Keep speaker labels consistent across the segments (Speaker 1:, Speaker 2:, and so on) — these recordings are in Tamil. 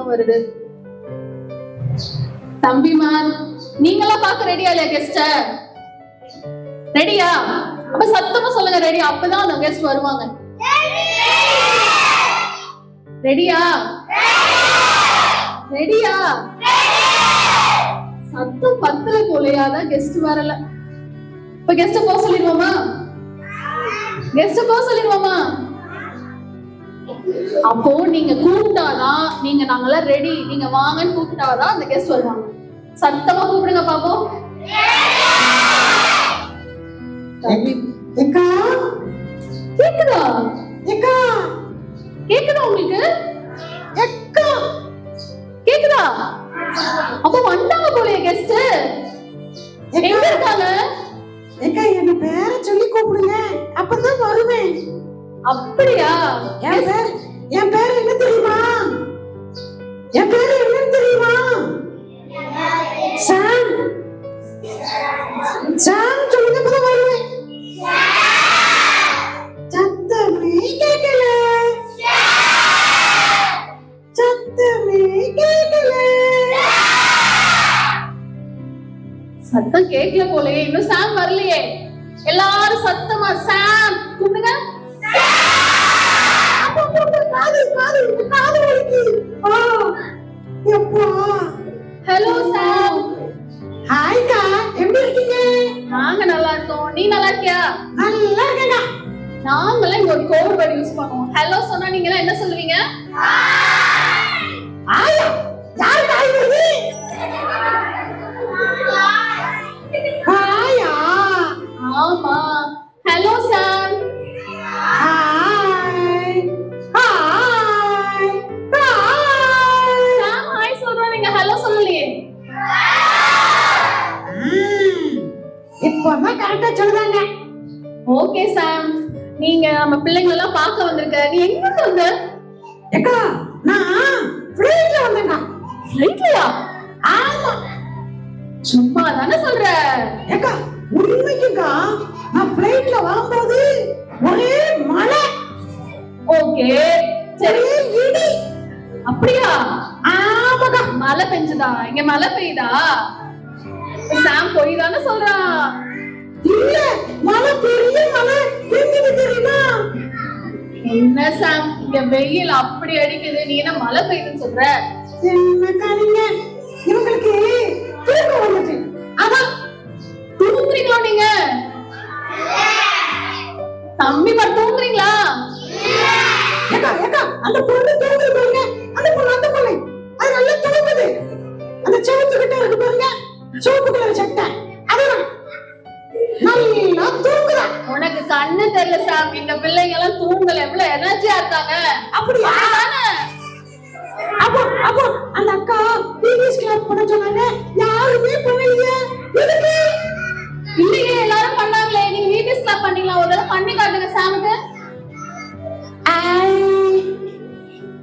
Speaker 1: ஞாபகம் வருது. தம்பிமார், நீங்களாம் பார்க்க ரெடியா இல்லையா கெஸ்ட? ரெடியா? அப்ப சத்தமா சொல்லுங்க ரெடியா, அப்பதான் அந்த கெஸ்ட் வருவாங்க. ரெடியா? ரெடியா? சத்தம் பத்தல போலையா, தான் கெஸ்ட் வரல. இப்ப கெஸ்ட் போக சொல்லிடுவோமா? கெஸ்ட் போக சொல்லிடுவோமா? அப்போ நீங்க கூப்பிட்டாதான், நீங்க நாங்கெல்லாம் ரெடி, நீங்க வாங்கன்னு கூப்பிட்டாதான் அந்த கெஸ்ட் வருவாங்க. சத்தமா கூப்பிடுங்க பாப்போம்.
Speaker 2: ஏக்கா
Speaker 1: கேக்குதா?
Speaker 2: ஏக்கா
Speaker 1: கேக்குதா உங்களுக்கு?
Speaker 2: ஏக்கா
Speaker 1: கேக்குதா? அப்ப வந்தாங்க போலயே கெஸ்ட். எங்க இருக்காங்க?
Speaker 2: ஏக்கா என்ன பேரை சொல்லி கூப்பிடுங்க, அப்பதான் வருவேன்.
Speaker 1: அப்படியா?
Speaker 2: என் பேரு என்ன தெரியுமா? என் பேரு என்னன்னு தெரியுமா? சாம். சாம் சொல்லுங்க, அப்பதான் வருவேன். சத்தமே கேட்கல, சத்தமே கேட்கல.
Speaker 1: சத்தம் கேட்கல போலயே, இன்னும் சாம் வரலையே. எல்லாரும் சத்தமா சாம் கூப்பிடுங்க. ஹலோ சாம்.
Speaker 2: ஹாய்க்கா, எப்படி இருக்கீங்க?
Speaker 1: நாங்க நல்லா இருக்கோம், நீ நல்லா இருக்கியா?
Speaker 2: நல்லா இருக்கேங்க.
Speaker 1: நாங்கெல்லாம் இங்க ஒரு கோட் வேர்ட் யூஸ் பண்ணுவோம். ஹலோ சொன்னா நீங்க எல்லாம் என்ன சொல்லுவீங்க?
Speaker 2: ஆயா, யார் காய் வருது? ஹாயா.
Speaker 1: ஆமா. Hello Sam.
Speaker 2: Hi. Hi. Hi.
Speaker 1: Sam hi சொல்றோம், நீங்க ஹலோ சொல்லலையே.
Speaker 2: இப்பதான் கரெக்டா சொல்றாங்க.
Speaker 1: ஓகே சாம், நீங்க நம்ம பிள்ளைங்க எல்லாம் பார்க்க வந்திருக்க. நீ எங்க வந்த?
Speaker 2: ஏக்கா, நான் ஃப்ளைட்ல வந்தேங்க.
Speaker 1: ஃப்ளைட்லயா?
Speaker 2: ஆமா.
Speaker 1: சும்மா தானே சொல்ற?
Speaker 2: ஏக்கா, உண்மைக்குக்கா, நான் ஃப்ளைட்ல வரும்போது ஒரே மழை.
Speaker 1: ஓகே சரி.
Speaker 2: இடி.
Speaker 1: அப்படியா?
Speaker 2: ஆமாக்கா.
Speaker 1: மழை பெஞ்சுதா? இங்க மழை பெய்யுதா? சாம் போய் தானே சொல்றான்.
Speaker 2: இல்ல, மழை பெரிய மழை பெய்யுது தெரியுமா?
Speaker 1: என்ன சாம், இங்க வெயில் அப்படி அடிக்குது, நீ என்ன மழை பெய்யுதுன்னு சொல்ற?
Speaker 2: என்னக்கா நீங்க, இவங்களுக்கு தூக்கம் வந்துச்சு, அதான்.
Speaker 1: தூங்குறீங்களா நீங்க? தம்பி மட்டும் தூங்குறீங்களா?
Speaker 2: ஏக்கா ஏக்கா, அந்த பொண்ணு தூங்குது பாருங்க. அந்த பொண்ணு அது நல்லா தூங்குது. அந்த செவுத்துக்கிட்ட இருக்கு பாருங்க, சிவப்பு கலர் சட்டை, அதுதான் நல்லா தூங்குறா.
Speaker 1: உனக்கு கண்ணு தெரியல சாம், இந்த பிள்ளைங்க எல்லாம் தூங்கல, எவ்வளவு எனர்ஜியா இருக்காங்க.
Speaker 2: அப்படியா? அப்போ அப்போ அந்த அக்கா டிவிஸ் கிளாஸ் பண்ண சொன்னாங்க, யாருமே பண்ணலையே. எதுக்கு?
Speaker 1: இல்லையே, எல்லாரும் பண்ணாங்களே. நீங்க வீடியோஸ் கிளாஸ் பண்ணீங்களா? ஒரு தடவை பண்ணி காட்டுங்க சாமுக்கு.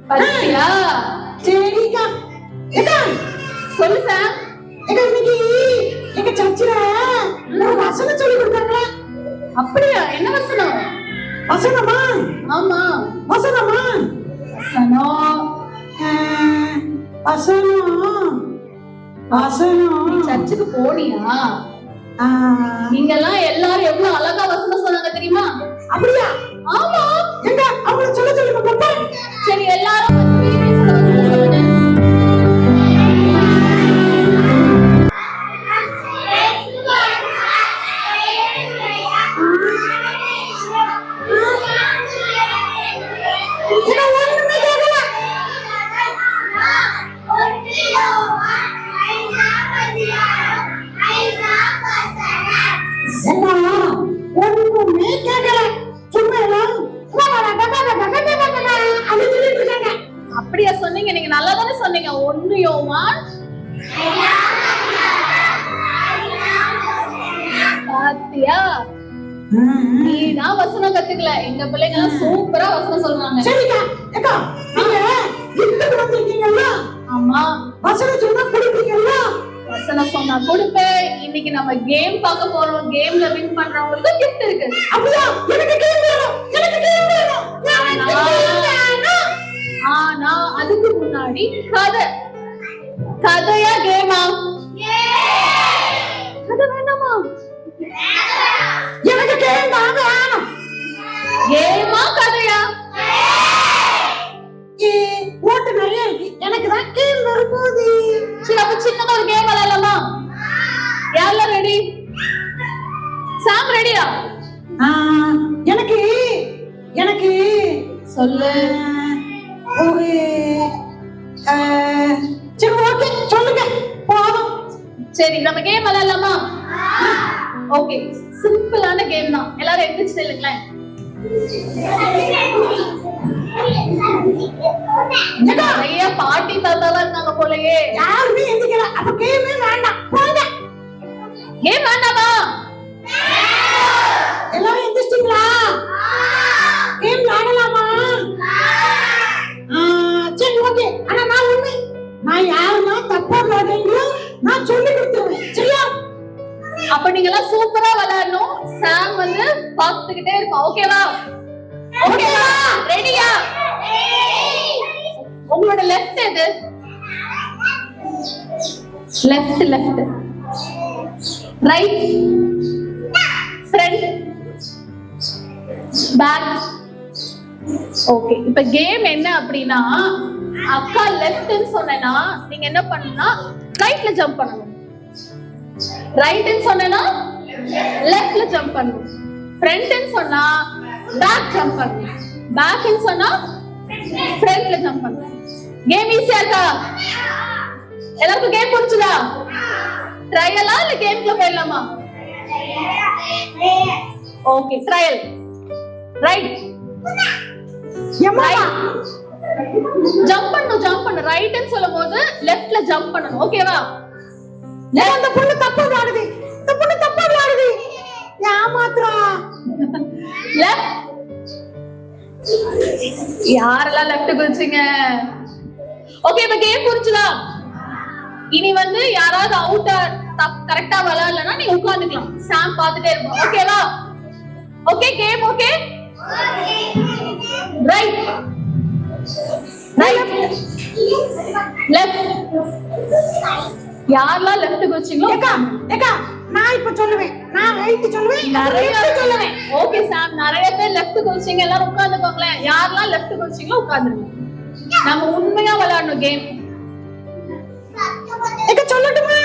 Speaker 1: பத்தியா?
Speaker 2: சரிக்கா. ஏக்கா
Speaker 1: சொல்லு சாம்.
Speaker 2: ஏக்கா, இன்னைக்கு எங்க சர்ச்சில ஒரு வசனம் சொல்லி கொடுத்தாங்களா?
Speaker 1: அப்படியா? என்ன வசனம்?
Speaker 2: வசனமா?
Speaker 1: ஆமா,
Speaker 2: வசனமா?
Speaker 1: வசனம்.
Speaker 2: வசனம் வசனம்.
Speaker 1: நீ சர்ச்சுக்கு போனியா? நீங்க எல்லாம் எல்லாரும் எவ்வளவு அழகா வசனம் சொன்னாங்க தெரியுமா?
Speaker 2: அப்படியா?
Speaker 1: ஆமா.
Speaker 2: எங்க அவங்கள சொல்ல சொல்லுங்க பாப்பா.
Speaker 1: சரி, எல்லாரும் வசனம் சொல்லுங்க.
Speaker 2: ஒண்ணுமே கேட்கல, சும்மா
Speaker 1: அப்படியா சொன்னீங்க? நீங்க நல்லா தானே சொன்னீங்க. 1 யோவான் பாத்தியா? நீதான் வசனம் கத்துக்கல, எங்க பிள்ளைங்க எல்லாம் சூப்பரா வசனம் சொல்றாங்க.
Speaker 2: சரிக்கா. ஏக்கா, நீங்க இதுக்கு வந்திருக்கீங்கல்ல?
Speaker 1: ஆமா.
Speaker 2: வசனம் சொன்னா கொடுப்பீங்கல்ல?
Speaker 1: வசனம் சொன்னா கொடுப்பேன். இன்னைக்கு நம்ம கேம் பார்க்க போறோம். கேம்ல வின் பண்றவங்களுக்கு gift இருக்கு.
Speaker 2: அப்படியா? எனக்கு கேம் வேணும், எனக்கு கேம் வேணும்.
Speaker 1: ஆனா அதுக்கு முன்னாடி கதை. கதையா கேமா? கதை வேண்டாமா?
Speaker 2: எனக்கு கேம் தாங்க வேணும்.
Speaker 1: கேமா கதையா?
Speaker 2: ஓட்டு நிறைய இருக்கு, எனக்கு தான் கேம் வரும்போது.
Speaker 1: சரி, அப்ப சின்னதா ஒரு கேம் விளையாடலாமா? யாரெல்லாம் ரெடி? சாம் ரெடியா?
Speaker 2: எனக்கு எனக்கு
Speaker 1: சொல்லு.
Speaker 2: ஒரு சரி ஓகே சொல்லுங்க போதும்.
Speaker 1: சரி, நம்ம கேம் விளையாடலாமா? ஓகே, சிம்பிளான கேம் தான். எல்லாரும் எந்திரிச்சு நில்லுங்களேன். நிறைய பாட்டி தாத்தாலாம் இருக்காங்க போலயே.
Speaker 2: யாருமே எந்திக்கல, அப்ப கேமே வேண்டாம், போங்க.
Speaker 1: கேம் வேண்டாமா?
Speaker 2: எல்லாரும் எந்திரிச்சிட்டீங்களா? கேம் விளையாடலாமா? சரி ஓகே. ஆனா நான் யாருன்னா தப்பா விளையாடுறீங்களோ நான் சொல்லி கொடுத்துருவேன், சரியா?
Speaker 1: அப்ப நீங்க எல்லாம் சூப்பரா விளையாடணும். சாம் வந்து பாத்துக்கிட்டே இருப்போம். ஓகேவா? ஓகேவா? ரெடியா? உங்களோட லெஃப்ட் எது? Left left, right, front, back. Okay, இப்ப கேம் என்ன அப்படின்னா, அக்கா லெஃப்ட்னு சொன்னேன்னா நீங்க என்ன பண்ணணும்னா ரைட்ல ஜம்ப் பண்ணணும். ரைட்னு சொன்னேன்னா லெஃப்ட்ல ஜம்ப் பண்ணணும். ஃப்ரண்ட்னு சொன்னா பேக் ஜம்ப் பண்ணணும். பேக்னு சொன்னா ஃப்ரண்ட்ல ஜம்ப் பண்ணணும். கேம் ஈஸியா இருக்கா? எல்லாருக்கும் கேம் புரிஞ்சுதா? ட்ரையலா இல்ல கேம்க்குள்ள போயிடலாமா? Okay, trial. ரைட், ஜம்ப் பண்ணணும். ஜம்ப் பண்ணு. ரைட்னு சொல்லும்போது லெஃப்ட்ல ஜம்ப் பண்ணணும். ஓகேவா?
Speaker 2: அந்த பொண்ணு தப்பா விளையாடுது, இந்த பொண்ணு தப்பா விளையாடுது, ஏமாத்துறா.
Speaker 1: லெஃப்ட். யாரெல்லாம் லெஃப்ட் குதிச்சீங்க? ஓகே, இப்ப கேம் புரிஞ்சுதா? இனி வந்து யாராவது அவுட் கரெக்டா விளையாடலன்னா நீ உட்கார்ந்துக்கலாம். சாம் பாத்துட்டே இருப்போம். ஓகேவா? Okay, game okay. Right, right, left. யாரெல்லாம் லெஃப்ட் குதிச்சீங்களோ?
Speaker 2: ஏக்கா நான் இப்ப சொல்லுவேன், நான் ரைட் சொல்லுவேன்,
Speaker 1: நிறைய சொல்லுவேன். ஓகே சாம், நிறைய பேர் லெஃப்ட் குதிச்சீங்க. எல்லாரும் உட்கார்ந்துக்கோங்களேன். யாரெல்லாம் லெஃப்ட் குதிச்சீங்களோ உட்கார்ந்துருங்க. நம்ம உண்மையா விளையாடணும் கேம்.
Speaker 2: ஏக்கா சொல்லட்டுமா?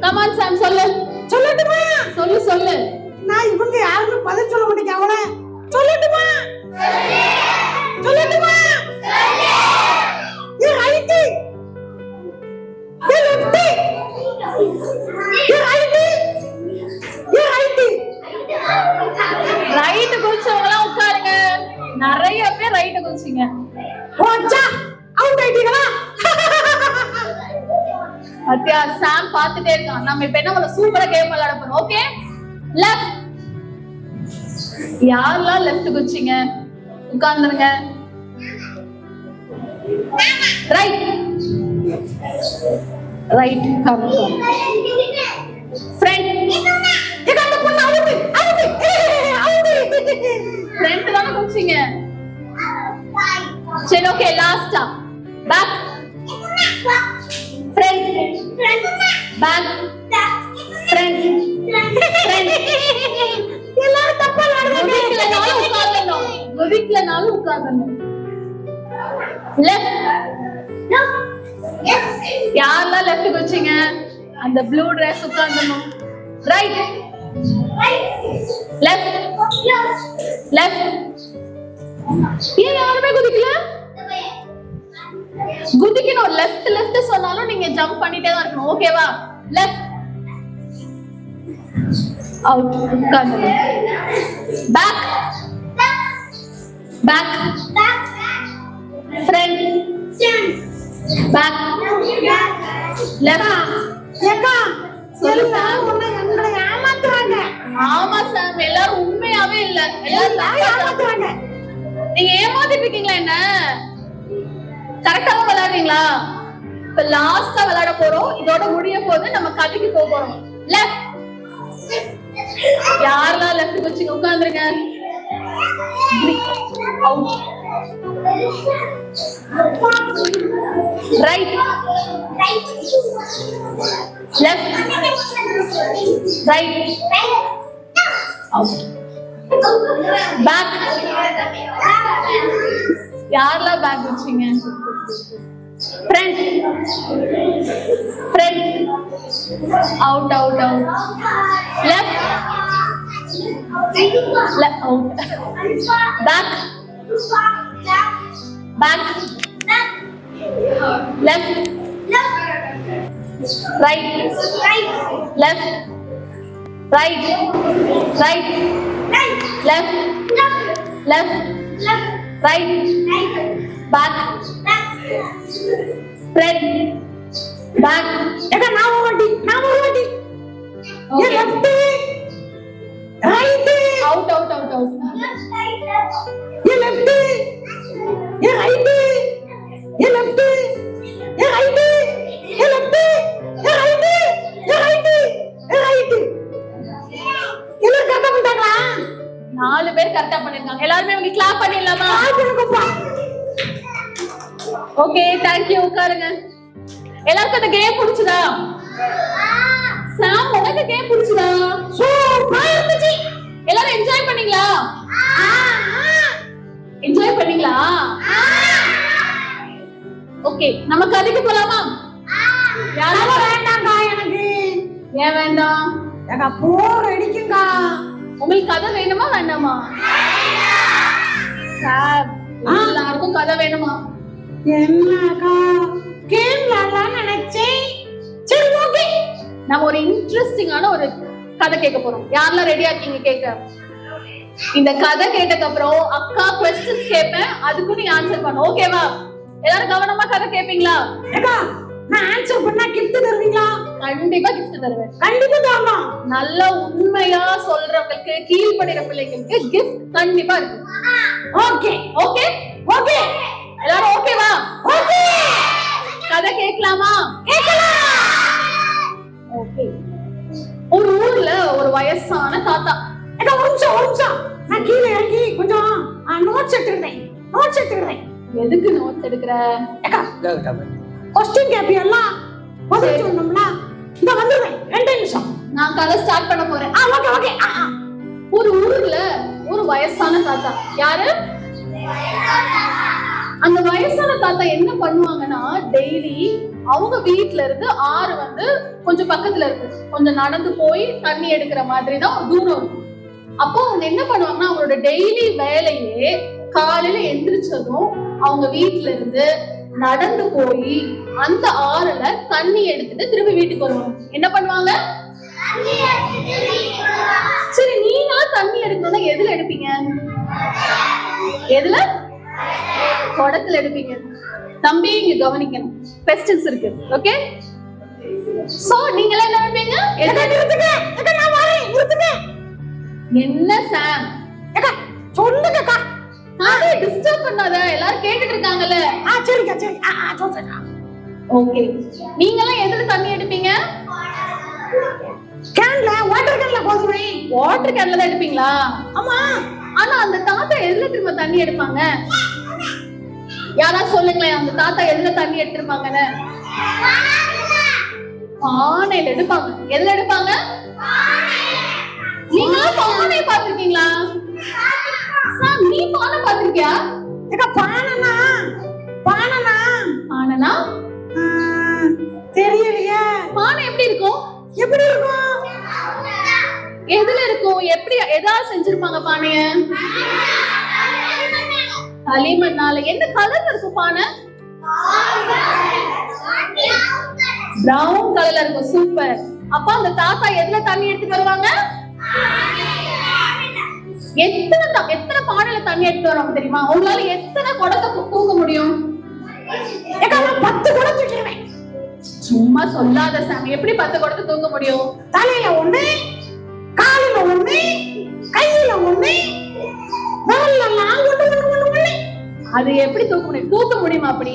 Speaker 1: கமான் சாம், சொல்லு.
Speaker 2: சொல்லட்டுமா?
Speaker 1: சொல்லு சொல்லு.
Speaker 2: நான் இவங்க யாருமே பதில் சொல்ல மாட்டேங்க. அவள சொல்லட்டுமா? சொல்லட்டுமா? ஏ ரைட், ஏ லெஃப்ட், ஏ ரைட், ஏ ரைட்.
Speaker 1: ரைட் குதிச்சவங்க எல்லாம் உட்காருங்க. நிறைய பேர் ரைட் குதிச்சீங்க.
Speaker 2: ஓச்சா அவுட் ஆயிட்டீங்களா?
Speaker 1: அத்தியா, சாம் பாத்துட்டே இருக்கான். நம்ம இப்ப என்ன சூப்பரா கேம் விளையாட போறோம். Okay, left. யாரெல்லாம் லெஃப்ட் குதிச்சீங்க உட்கார்ந்துருங்க. Right, right, come come. Front.
Speaker 2: ஏக்கா அந்த பொண்ணு அவுட், அவுட், அவுட்.
Speaker 1: ஃப்ரண்ட் தான குதிச்சீங்க. சரி, ஓகே, லாஸ்டா back. Front, back, front, front.
Speaker 2: எல்லாரும் தப்பா
Speaker 1: குதிக்கலனாலும் உட்கார்ந்தணும். குதிக்கலனாலும் உட்கார்ந்தணும். லெஃப்ட். யாரெல்லாம் லெஃப்ட் குதிச்சீங்க அந்த ப்ளூ Dress உட்கார்ந்தணும். Right, left, left. ஏன் யாருமே குதிக்கல? குதிக்கணும். லெஃப்ட் லெஃப்ட் சொன்னாலும் நீங்க ஜம்ப் பண்ணிட்டே தான் இருக்கணும். ஓகேவா? லெஃப்ட், அவுட், உட்கார்ந்தணும். Back, back, front, back, left.
Speaker 2: ஏக்கா
Speaker 1: சொல்லு
Speaker 2: எல்லாரும்
Speaker 1: சாம்.
Speaker 2: உன்னை எங்களை ஏமாத்துறாங்க.
Speaker 1: ஆமா சாம், எல்லாரும் உண்மையாவே இல்ல. எல்லாரும்
Speaker 2: ஏமாத்துறாங்க.
Speaker 1: நீங்க ஏமாத்திட்டு இருக்கீங்களா? என்ன கரெக்டாவா விளையாடுறீங்களா? இப்ப லாஸ்டா விளையாட போறோம். இதோட முடிய போது நம்ம கதைக்கு போக போறோம். லெஃப்ட். யாரெல்லாம் லெஃப்ட் குதிச்சீங்க உட்கார்ந்துருங்க. Out. Right. Left. Right. Out. Back. யாரெல்லாம் பேக் வச்சீங்க? Front. Front. Out, out, out. Left. Left, out. Back. Back. Left. Right. Left. Right. Right. Left. Left. Right. Back. Front. Back.
Speaker 2: ஏக்கா நான் ஒரு வாட்டி
Speaker 1: Okay.
Speaker 2: Left right
Speaker 1: Out, out, out, out.
Speaker 2: Left right left right left right எல்லாரும் கரெக்டா பண்ணிட்டாங்களா?
Speaker 1: 4 பேர் கரெக்டா பண்ணிருக்காங்க. எல்லாருமே உங்களுக்கு கிளாப் பண்ணிடலாமா? Okay, thank you. உட்காருங்க. எல்லாருக்கும் அந்த கேம் பிடிச்சதா? சாம், உனக்கு கேம் பிடிச்சதா? சூப்பரா இருந்துச்சு. எல்லாரும் என்ஜாய் பண்ணீங்களா? என்ஜாய் பண்ணீங்களா? ஓகே, நம்ம கதைக்கு போலாமா? யாரும்
Speaker 2: வேண்டாம்க்கா எனக்கு.
Speaker 1: ஏன் வேண்டாம்?
Speaker 2: ஏக்கா போர் அடிக்குங்கா.
Speaker 1: உங்களுக்கு கதை வேணுமா வேண்டாமா? சார், எல்லாருக்கும் கதை வேணுமா?
Speaker 2: என்னக்கா கேம் விளையாடலாம்னு நினைச்சேன். சரி ஓகே,
Speaker 1: நம்ம ஒரு இன்ட்ரெஸ்டிங்கான ஒரு கதை கேட்க போறோம். யாரெல்லாம் ரெடியா இருக்கீங்க கேட்க? இந்த கதை கேட்டதுக்கு அப்புறம் அக்கா क्वेश्चंस கேட்பேன், அதுக்கு நீங்க ஆன்சர் பண்ணணும். ஓகேவா? எல்லாரும் கவனமா கதை கேப்பீங்களா?
Speaker 2: ஏக்கா நான் ஆன்சர் பண்ணா gift தருவீங்களா?
Speaker 1: கண்டிப்பா gift தருவேன்.
Speaker 2: கண்டிப்பா தரணும்.
Speaker 1: நல்ல உண்மையா சொல்றவங்களுக்கு, கீழ்படிற பிள்ளைங்களுக்கு gift கண்டிப்பா இருக்கு.
Speaker 2: ஓகே
Speaker 1: ஓகே
Speaker 2: ஓகே
Speaker 1: எல்லாரும் ஓகேவா?
Speaker 2: ஓகே
Speaker 1: கதை கேட்கலாமா?
Speaker 2: கேக்கலாம்.
Speaker 1: ஓகே. ஒரு ஊர்ல ஒரு வயசான தாத்தா.
Speaker 2: ஏக்கா ஒரு நிமிஷம் நான் கீழே இறங்கி கொஞ்சம் நோட்ஸ் எடுத்துக்கிறேன்.
Speaker 1: எதுக்கு நோட்ஸ் எடுக்கிற?
Speaker 2: ஏக்கா क्वेश्चन கேப்பியெல்லாம் பதில் சொல்லணும்ல. இந்த வந்துறேன் 2 நிமிஷம்.
Speaker 1: நான் கதை ஸ்டார்ட் பண்ண போறேன்.
Speaker 2: ஓகே ஓகே
Speaker 1: ஒரு ஊர்ல ஒரு வயசான தாத்தா. யாரு? அந்த வயசான தாத்தா என்ன பண்ணுவாங்கன்னா, டெய்லி அவங்க வீட்ல இருந்து ஆறு வந்து கொஞ்சம் பக்கத்துல இருக்கு. கொஞ்சம் நடந்து போய் தண்ணி எடுக்கிற மாதிரி தான் தூரம் இருக்கும். அப்போ அவங்க என்ன பண்ணுவாங்கன்னா, அவங்களோட டெய்லி வேலையே காலையில எந்திரிச்சதும் அவங்க வீட்ல இருந்து நடந்து போய் அந்த ஆறுல தண்ணி எடுத்துட்டு திரும்பி வீட்டுக்கு வருவாங்க. என்ன பண்ணுவாங்க? சரி, நீங்க தண்ணி எடுக்கணும்னா எதுல எடுப்பீங்க? எதுல? குடத்துல எடுப்பீங்க. தம்பி இங்க கவனிக்கணும், क्वेश्चंस இருக்கு. ஓகே, சோ நீங்க எல்லாம் என்ன எடுப்பீங்க?
Speaker 2: நிறுத்துங்க. ஏக்கா நான் வரேன். நிறுத்துங்க.
Speaker 1: என்ன சாம்?
Speaker 2: ஏக்கா சொல்லுங்கக்கா.
Speaker 1: அதே டிஸ்டர்ப் பண்ணாத, எல்லாரும் கேட்டுட்டு இருக்காங்கல்ல.
Speaker 2: சரிக்கா சரி. சொல்லுங்க.
Speaker 1: ஓகே, நீங்க எல்லாம் எதுல தண்ணி எடுப்பீங்க?
Speaker 2: கேன்ல, வாட்டர் கேன்ல போடுவேன்.
Speaker 1: வாட்டர் கேன்ல தான் எடுப்பீங்களா?
Speaker 2: ஆமா.
Speaker 1: ஆனா அந்த தாத்தா எதுல திரும்ப தண்ணி எடுப்பாங்க? யாராவது சொல்லுங்களேன், அந்த தாத்தா எதுல தண்ணி எடுத்திருப்பாங்கன்னு? பானையில எடுப்பாங்க. எதுல எடுப்பாங்க? நீங்க பானை பாத்திருக்கீங்களா? சார், நீ பானை பாத்திருக்கியா?
Speaker 2: ஏக்கா பானைனா
Speaker 1: பானைனா
Speaker 2: தெரியலையே.
Speaker 1: பானை எப்படி இருக்கும்? எதுல இருக்கும்? எப்படி எதாவது செஞ்சிருப்பாங்க பானைய? களிமண்ணால. என்ன கலர்ல இருக்கும் பானை? பிரவுன் கலர்ல இருக்கும். சூப்பர். அப்ப அந்த தாத்தா எதுல தண்ணி எடுத்துட்டு வருவாங்க? எத்தனை பானையில தண்ணி எடுத்து வருவாங்க தெரியுமா? உங்களால எத்தனை குடத்தை தூக்க முடியும்?
Speaker 2: 10 குடம் தூக்கிடுவேன்.
Speaker 1: சும்மா சொல்லாத சாமி. எப்படி 10 குடத்தை தூக்க முடியும்?
Speaker 2: தலையில 1, காலில 1, கையில 1, விரல்லாம் 1.
Speaker 1: அது எப்படி தூக்க முடியும்? தூக்க முடியுமா அப்படி?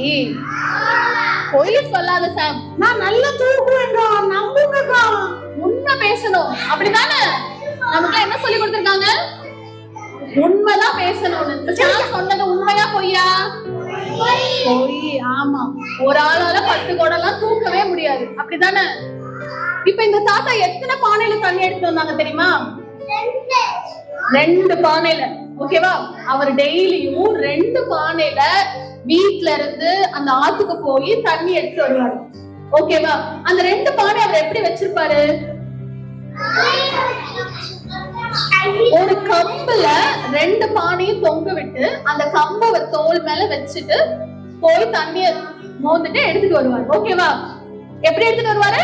Speaker 1: பொய் சொல்லாத சாம்.
Speaker 2: நான் நல்லா தூக்குவேங்க, நம்புங்கக்கா.
Speaker 1: உண்மை பேசணும், அப்படிதானே? நமக்கு என்ன சொல்லி கொடுத்திருக்காங்க? உண்மைதான் பேசணும்னு. இப்ப சார் சொன்னது உண்மையா பொய்யா? பொய். ஆமா, ஒரு ஆளால 10 குடம்லாம் தூக்கவே முடியாது, அப்படிதானே? இப்ப இந்த தாத்தா எத்தனை பானையில தண்ணி எடுத்துட்டு வந்தாங்க தெரியுமா? 2 பானையில. ஓகேவா? அவர் டெய்லியும் 2 பானையில வீட்ல இருந்து அந்த ஆத்துக்கு போய் தண்ணி எடுத்து வருவாரு. ஓகேவா? அந்த 2 பானை அவர் எப்படி வச்சிருப்பாரு? ஒரு கம்புல 2 பானையும் தொங்க விட்டு அந்த கம்பை தோல் மேல வச்சுட்டு போய் தண்ணிய மோந்துட்டு எடுத்துட்டு வருவாரு. ஓகேவா? எப்படி எடுத்துட்டு வருவாரு?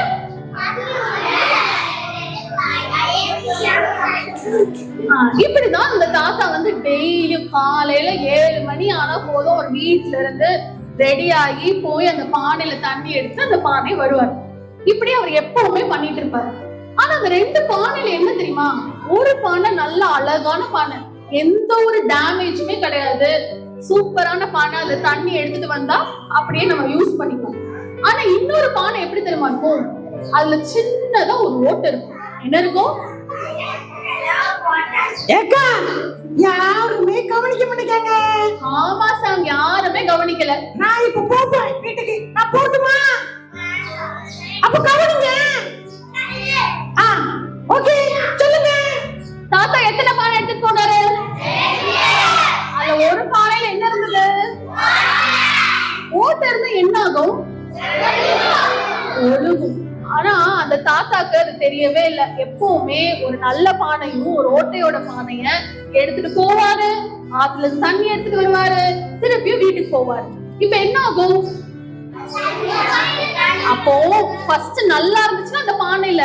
Speaker 1: இப்படிதான் இந்த தாத்தா வந்து டெய்லியும் காலையில 7 மணி ஆனா போதும் ஒரு வீட்டுல இருந்து ரெடி ஆகி போய் அந்த பானையில தண்ணி எடுத்து அந்த பானை வருவார். இப்படி அவர் எப்பவுமே பண்ணிட்டு இருப்பாரு. ஆனா அந்த 2 பானையில என்ன தெரியுமா? ஒரு பானை நல்ல அழகான பானை, எந்த ஒரு டேமேஜுமே கிடையாது, சூப்பரான பானை. அதுல தண்ணி எடுத்துட்டு வந்தா அப்படியே நம்ம யூஸ் பண்ணிக்கலாம். ஆனா இன்னொரு பானை எப்படி தெரியுமா இருக்கும்? அதுல சின்னதா ஒரு ஓட்டை இருக்கும். என்ன இருக்கும்?
Speaker 2: ஏக்கா, யாருமே கவனிக்க மாட்டேங்க.
Speaker 1: ஆமா சாம், யாருமே கவனிக்கல.
Speaker 2: நான் இப்ப போறேன் வீட்டுக்கு. நான் போட்டுமா? அப்ப கவனிங்க. ஓகே, சொல்லுங்க.
Speaker 1: தாத்தா எத்தனை பானை எடுத்துட்டு போனாரு? அதுல ஒரு பானையில என்ன இருந்தது? ஓட்டை இருந்தா என்ன ஆகும்? ஒழுகும். ஆனா அந்த தாத்தாக்கு அது தெரியவே இல்லை. எப்பவுமே ஒரு நல்ல பானையும் ஒரு ஓட்டையோட பானைய எடுத்துட்டு போவாரு, ஆத்துல இருந்து தண்ணி எடுத்துட்டு வருவாரு, திருப்பியும் வீட்டுக்கு போவாரு. இப்ப என்ன ஆகும்? அப்போ ஃபர்ஸ்ட் நல்லா இருந்துச்சுன்னா அந்த பானையில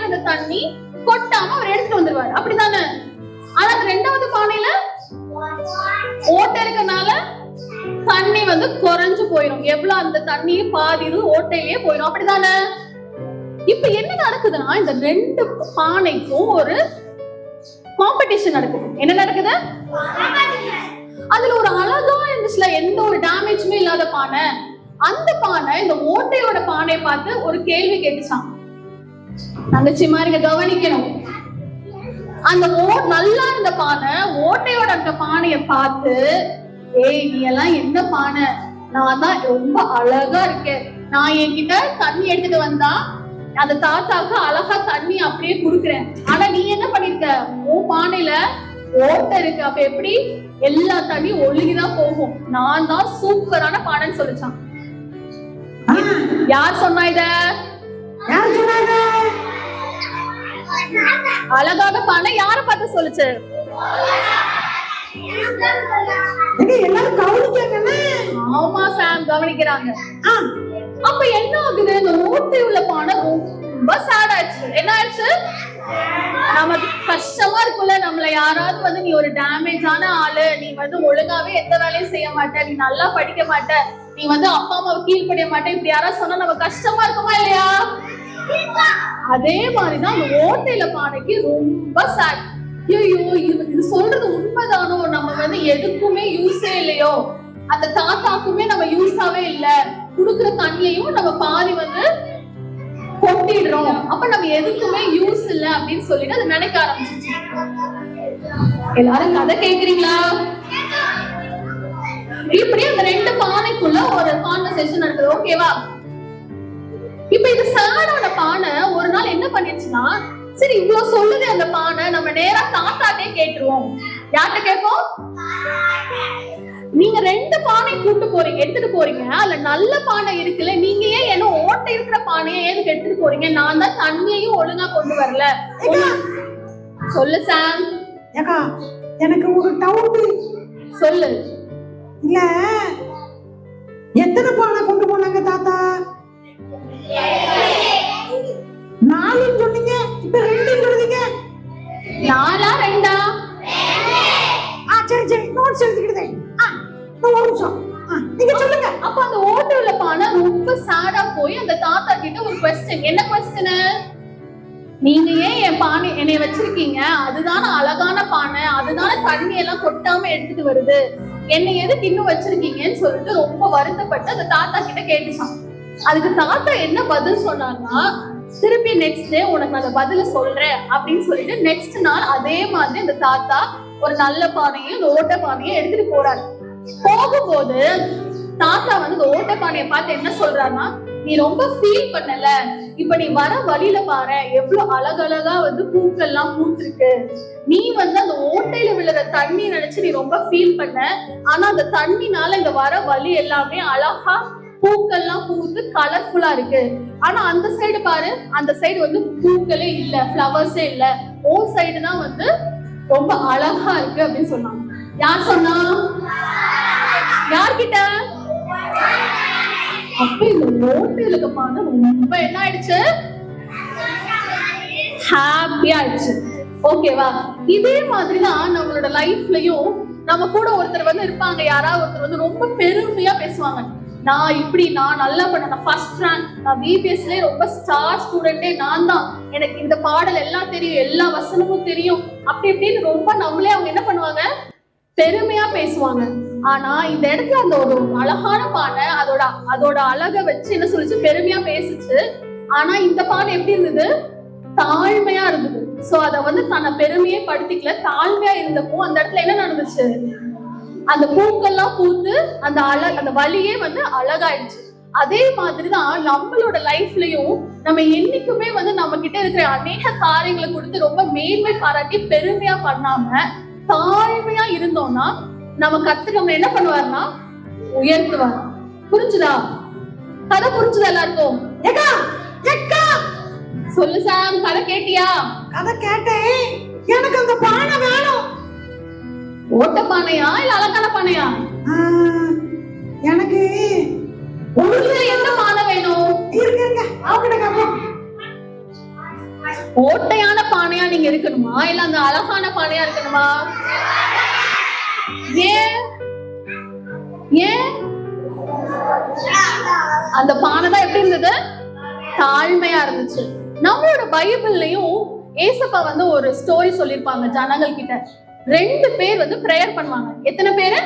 Speaker 1: அந்த தண்ணி கொட்டாம அவர் எடுத்துட்டு வந்துருவாரு, அப்படிதானே? ஆனா 2வது பானையில ஓட்டை இருக்கனால தண்ணி வந்து குறைஞ்சு போயிடும். எவ்வளவு அந்த தண்ணியே பாதி ஓட்டையிலேயே போயிடும், அப்படிதானே? இப்ப என்ன நடக்குதுன்னா, இந்த 2 பானைக்கும் ஒரு காம்படிஷன் நடக்குது. என்ன நடக்குது? அதுல ஒரு அழகா இருந்துச்சுல, எந்த ஒரு டேமேஜுமே இல்லாத பானை. அந்த பானை இந்த ஓட்டையோட பானையை பார்த்து ஒரு கேள்வி கேட்டுச்சான். தங்கச்சி மாதிரி கவனிக்கணும். அந்த நல்லா இருந்த பானை ஓட்டையோட அந்த பானையை பார்த்து, ஏய் நீ எல்லாம் என்ன பானை, நான் தான் ரொம்ப அழகா இருக்கேன், நான் என்கிட்ட தண்ணி எடுத்துட்டு வந்தா அந்த தாத்தாக்கு அழகா தண்ணி அப்படியே குடுக்குறேன், ஆனா நீ என்ன பண்ணிருக்க, உன் பானையில ஓட்டை இருக்கு, அப்ப எப்படி எல்லா தண்ணியும் ஒழுகிதான் போகும், நான் தான் சூப்பரான பானைன்னு சொல்லிச்சான். யார் சொன்னா இத?
Speaker 2: யார் சொன்னாங்க?
Speaker 1: அழகான பானை யார பார்த்து சொல்லுச்சு?
Speaker 2: எல்லாரும் கவனிக்காங்கன்னு.
Speaker 1: ஆமா சாம், கவனிக்கிறாங்க. அப்ப என்ன ஆகுது? இந்த ஓட்டை உள்ள பானை ரொம்ப சேட் ஆயிடுச்சு. என்ன ஆயிடுச்சு? நமக்கு கஷ்டமா இருக்குல்ல, நம்மள யாராவது வந்து நீ ஒரு டேமேஜான ஆளு, நீ வந்து ஒழுங்காவே எந்த வேலையும் செய்ய மாட்ட, நீ நல்லா படிக்க மாட்ட, நீ வந்து அப்பா அம்மாவை கீழ்படிய மாட்ட, இப்படி யாராவது சொன்னா நம்ம கஷ்டமா இருக்குமா இல்லையா? அதே மாதிரிதான் அந்த ஓட்டையில பானைக்கு ரொம்ப சேட். ஐயோ இது சொல்றது உண்மைதானோ, நம்ம வந்து எதுக்குமே யூஸே இல்லையோ, அந்த தாத்தாக்குமே நம்ம யூஸாவே இல்ல, குடுக்குற தண்ணியையும் நம்ம பாதி வந்து கொட்டிடுறோம், அப்ப நம்ம எதுக்குமே யூஸ் இல்ல அப்படின்னு சொல்லிட்டு அது நினைக்க ஆரம்பிச்சிச்சு. எல்லாரும் கதை கேக்குறீங்களா? இப்படி அந்த 2 பானைக்குள்ள ஒரு கான்வர்சேஷன் நடக்குது. ஓகேவா? இப்ப இது சேடான பானை ஒரு நாள் என்ன பண்ணிடுச்சுன்னா, சரி இவ்வளவு சொல்லுது அந்த பானை, நம்ம நேரா தாத்தாட்டே கேட்டுருவோம். யார்கிட்ட கேட்போம்? நீங்க 2 பானை கூட்டு போறீங்க, எடுத்துட்டு போறீங்க, அதுல நல்ல பானை இருக்குல்ல, நீங்க ஏன் என்ன ஓட்டை இருக்கிற பானையை ஏதுக்கு எடுத்துட்டு போறீங்க? நான் தான் தண்ணியையும் ஒழுங்கா கொண்டு வரல. சொல்லு சாம்.
Speaker 2: ஏக்கா, எனக்கு ஒரு டவுட்.
Speaker 1: சொல்லு.
Speaker 2: இல்ல, எத்தனை பானை கொண்டு போனாங்க தாத்தா? 4 சொன்னீங்க, இப்ப 2 சொல்றீங்க.
Speaker 1: 4ஆ 2ஆ?
Speaker 2: சரி சரி, நோட்ஸ் எழுதிக்கிட்டேன். ஒரு நிமிஷம், நீங்க சொல்லுங்க.
Speaker 1: அப்ப அந்த ஓட்டை உள்ள பானை ரொம்ப சேடா போய் அந்த தாத்தா கிட்ட ஒரு क्वेश्चन. என்ன क्वेश्चन? நீங்க ஏன் என் பானை என்னைய வச்சிருக்கீங்க, அதுதான அழகான பானை, அதுதான தண்ணி எல்லாம் கொட்டாம எடுத்துட்டு வருது, என்னை எதுக்கு இன்னும் வச்சிருக்கீங்கன்னு சொல்லிட்டு ரொம்ப வருத்தப்பட்டு அந்த தாத்தா கிட்ட கேட்டுச்சான். அதுக்கு தாத்தா என்ன பதில் சொன்னார்னா, திருப்பி நெக்ஸ்ட் டே உனக்கு நான் அந்த பதில சொல்றேன் அப்படின்னு சொல்லிட்டு நெக்ஸ்ட் நாள் அதே மாதிரி அந்த தாத்தா ஒரு நல்ல பானையும் இந்த ஓட்ட பானையும் எடுத்துட்டு போறாரு. போகும்போது தாத்தா வந்து இந்த ஓட்ட பானையை பார்த்து என்ன சொல்றாருன்னா, நீ ரொம்ப ஃபீல் பண்ணல, இப்ப நீ வர வழியில பாரு எவ்வளவு அழகழகா வந்து பூக்கள் எல்லாம் பூத்திருக்கு. நீ வந்து அந்த ஓட்டையில விழுற தண்ணி நினைச்சு நீ ரொம்ப ஃபீல் பண்ண, ஆனா அந்த தண்ணினால இந்த வர வழி எல்லாமே அழகா பூக்கள்லாம் பூத்து கலர்ஃபுல்லா இருக்கு. ஆனா அந்த சைடு பாரு, அந்த சைடு வந்து பூக்களே இல்ல, ஃப்ளவர்ஸே இல்ல, ஓ சைடு தான் வந்து ரொம்ப அழகா இருக்கு அப்படின்னு சொன்னாங்க. யார் சொன்னா? யார்கிட்ட? அப்ப இந்த ஓட்டையில பாருங்க ரொம்ப என்ன ஆயிடுச்சு, ஹாப்பியா ஆயிடுச்சு. ஓகேவா? இதே மாதிரிதான் நம்மளோட லைஃப்லயும் நம்ம கூட ஒருத்தர் வந்து இருப்பாங்க, யாராவது ஒருத்தர் வந்து ரொம்ப பெருமையா பேசுவாங்க. நான் இப்படி, நான் நல்லா பண்ண, ஃபர்ஸ்ட் ரேங்க், நான் பிபிஎஸ்ல ரொம்ப ஸ்டார் ஸ்டூடெண்டே நான் தான், எனக்கு இந்த பாடல் எல்லாம் தெரியும், எல்லா வசனமும் தெரியும், அப்படி இப்படின்னு ரொம்ப நம்மளே அவங்க என்ன பண்ணுவாங்க, பெருமையா பேசுவாங்க. ஆனா இந்த இடத்துல அந்த ஒரு அழகான பானை அதோட அழகை வச்சு என்ன சொல்லுச்சு, பெருமையா பேசுச்சு. ஆனா இந்த பானை எப்படி இருந்தது, தாழ்மையா இருந்தது. சோ அத வந்து தன்னை பெருமையே படுத்திக்கல, தாழ்மையா இருந்தப்போ அந்த இடத்துல என்ன நடந்துச்சு, அந்த பூக்கள்லாம் பூத்து அந்த வழியே வந்து அழகாயிடுச்சு. அதே மாதிரிதான் நம்மளோட லைஃப்லயும் நம்ம என்னைக்குமே வந்து நம்ம கிட்ட இருக்கிற அநேக காரியங்களை கொடுத்து ரொம்ப மேன்மை பாராட்டி பெருமையா பண்ணாம தாழ்மையா இருந்தோம்னா நம்ம கர்த்தர் நம்ம என்ன பண்ணுவாருன்னா உயர்த்துவார். புரிஞ்சுதா? கதை புரிஞ்சுதா எல்லாருக்கும்?
Speaker 2: ஏக்கா ஏக்கா
Speaker 1: சொல்லு சாம், கதை கேட்டியா?
Speaker 2: கதை கேட்டேன், எனக்கு அந்த பானை வேணும்.
Speaker 1: ஓட்ட பானையா இல்ல அலங்கார பானையா?
Speaker 2: எனக்கு
Speaker 1: உங்களுக்கு எந்த பானை வேணும்?
Speaker 2: இருங்க அவகிட்ட கேப்போம்.
Speaker 1: ஓட்டையான பானையா நீங்க இருக்கணுமா இல்ல அந்த அழகான பானையா இருக்கணுமா? ஏன் ஏன் அந்த பானை தான் எப்படி இருந்தது, தாழ்மையா இருந்துச்சு. நம்மளோட பைபிள்லயும் ஏசப்பா வந்து ஒரு ஸ்டோரி சொல்லிருப்பாங்க ஜனங்கள் கிட்ட. 2 பேர் வந்து பிரேயர் பண்ணுவாங்க. எத்தனை பேரு?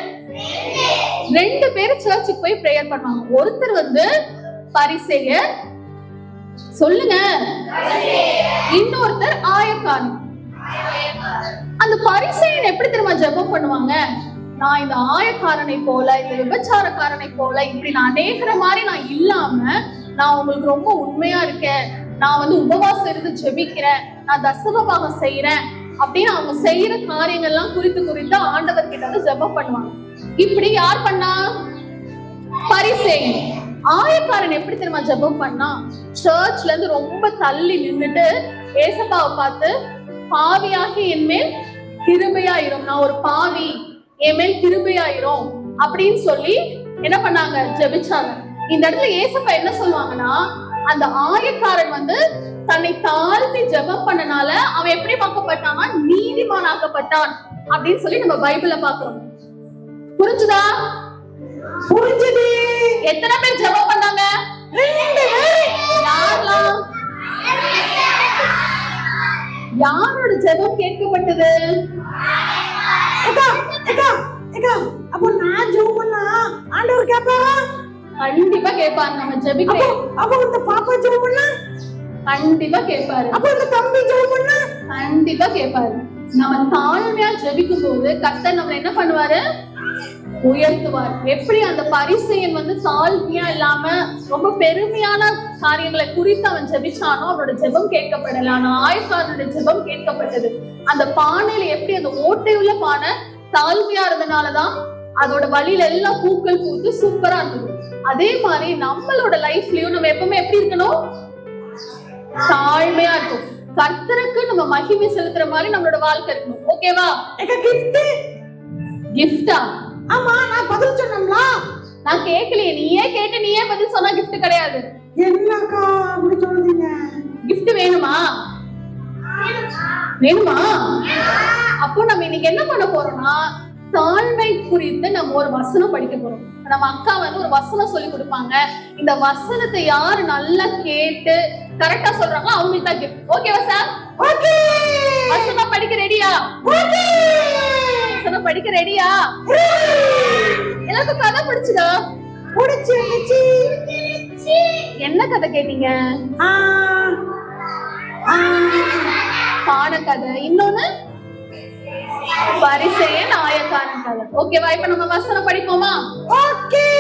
Speaker 1: 2 பேர் சர்ச்சுக்கு போய் பிரேயர் பண்ணுவாங்க. ஒருத்தர் வந்து பரிசேயர், சொல்லுங்க, இன்னொருத்தர் ஆயக்காரன். அந்த பரிசேயன் எப்படி தெரியுமா ஜெபம் பண்ணுவாங்க, நான் இந்த ஆயக்காரனை போல, இந்த விபச்சாரக்காரனை போல, இப்படி நான் அநேகர மாதிரி நான் இல்லாம, நான் உங்களுக்கு ரொம்ப உண்மையா இருக்கேன், நான் வந்து உபவாசம் இருந்து ஜெபிக்கிறேன், நான் தசமபாகம் செய்யறேன் அப்படின்னு அவங்க செய்யற காரியங்கள்லாம் குறித்து ஆண்டவர் கிட்ட வந்து ஜெபம் பண்ணுவாங்க. இப்படி யார் பண்ணா? பரிசேயன். ஆயக்காரன் எப்படி தெரியுமா ஜெபம் பண்ணா, சர்ச்ல இருந்து ரொம்ப தள்ளி நின்னுட்டு ஏசப்பாவை பார்த்து, பாவியாகி என் மேல் கிருபையாயிரும், நான் ஒரு பாவி, என் மேல் கிருபையாயிரும் அப்படின்னு சொல்லி என்ன பண்ணாங்க, ஜெபிச்சாங்க. இந்த இடத்துல ஏசப்பா என்ன சொல்லுவாங்கன்னா, அந்த ஆயக்காரன் வந்து தன்னை தாழ்த்தி ஜெபம் பண்ணனால அவன் எப்படி பார்க்கப்பட்டான், நீதிமான் ஆக்கப்பட்டான் அப்படின்னு சொல்லி நம்ம பைபிள்ல பாக்குறோம். புரிஞ்சுதா?
Speaker 2: புரிஞ்சது.
Speaker 1: எத்தனை பேர் ஜெபம் பண்ணாங்க?
Speaker 2: 2 பேர்.
Speaker 1: யாரெல்லாம்? யாரோட ஜெபம் கேட்கப்பட்டது?
Speaker 2: ஏக்கா ஏக்கா ஏக்கா அப்போ நான் ஜெபம் பண்ணா ஆண்டவர் கேட்பாரா?
Speaker 1: கண்டிப்பா கேட்பாரு. நம்ம ஜெபிக்கிறோம்,
Speaker 2: அப்போ அந்த பாப்பா ஜெபம் பண்ணா
Speaker 1: கண்டிப்பா கேட்பாரு.
Speaker 2: அப்போ அந்த தம்பி ஜெபம் பண்ணா
Speaker 1: கண்டிப்பா கேட்பாரு. நம்ம தாழ்மையா ஜெபிக்கும் போது கர்த்தர் நம்ம என்ன பண்ணுவாரு, உயர்த்துவார். எப்படி அந்த பரிசேயன் வந்து தாழ்மையா இல்லாம ரொம்ப பெருமையான காரியங்களை குறித்து அவன் ஜெபிச்சானோ அவனோட ஜெபம் கேட்கப்படல. ஆனா ஆயக்காரனுடைய ஜெபம் கேட்கப்பட்டது. அந்த பானையில எப்படி அந்த ஓட்டை உள்ள பானை தாழ்மையா இருந்தனாலதான் அதோட வழியில எல்லாம் பூக்கள் பூத்து சூப்பரா இருந்தது. அதே மாதிரி நம்மளோட லைஃப்லயும் நம்ம எப்பவுமே எப்படி இருக்கணும், தாழ்மையா இருக்கும். கர்த்தருக்கு நம்ம மகிமை செலுத்துற மாதிரி நம்மளோட வாழ்க்கை இருக்கணும். ஓகேவா? கிஃப்டா?
Speaker 2: ஆமா, நான் பதில் சொன்னோம்ல.
Speaker 1: நான் கேட்கலையே, நீயே கேட்டு நீயே பதில் சொன்னா கிஃப்ட் கிடையாது.
Speaker 2: என்னக்கா அப்படி சொல்றீங்க?
Speaker 1: கிஃப்ட் வேணுமா? வேணுமா? அப்போ நம்ம இன்னைக்கு என்ன பண்ண போறோம்னா, தாழ்மை குறித்து நம்ம ஒரு வசனம் படிக்க போறோம். நம்ம அக்கா வந்து ஒரு வசனம் சொல்லி கொடுப்பாங்க. இந்த வசனத்தை யாரு நல்லா கேட்டு கரெக்டா சொல்றாங்களோ அவங்களுக்கு தான் கிஃப்ட். ஓகேவா சார்?
Speaker 2: ஓகே.
Speaker 1: வசனம் படிக்க ரெடியா?
Speaker 2: ஓகே.
Speaker 1: வசனம் படிக்க ரெடியா? எல்லாருக்கும் கதை பிடிச்சதா?
Speaker 2: பிடிச்சிருந்துச்சு.
Speaker 1: என்ன கதை கேட்டீங்க? பாட கதை. இன்னொன்னு பரிசேயன் ஆயக்காரன் கதை. ஓகேவா? இப்ப நம்ம வசனம் படிப்போமா?
Speaker 2: ஓகே.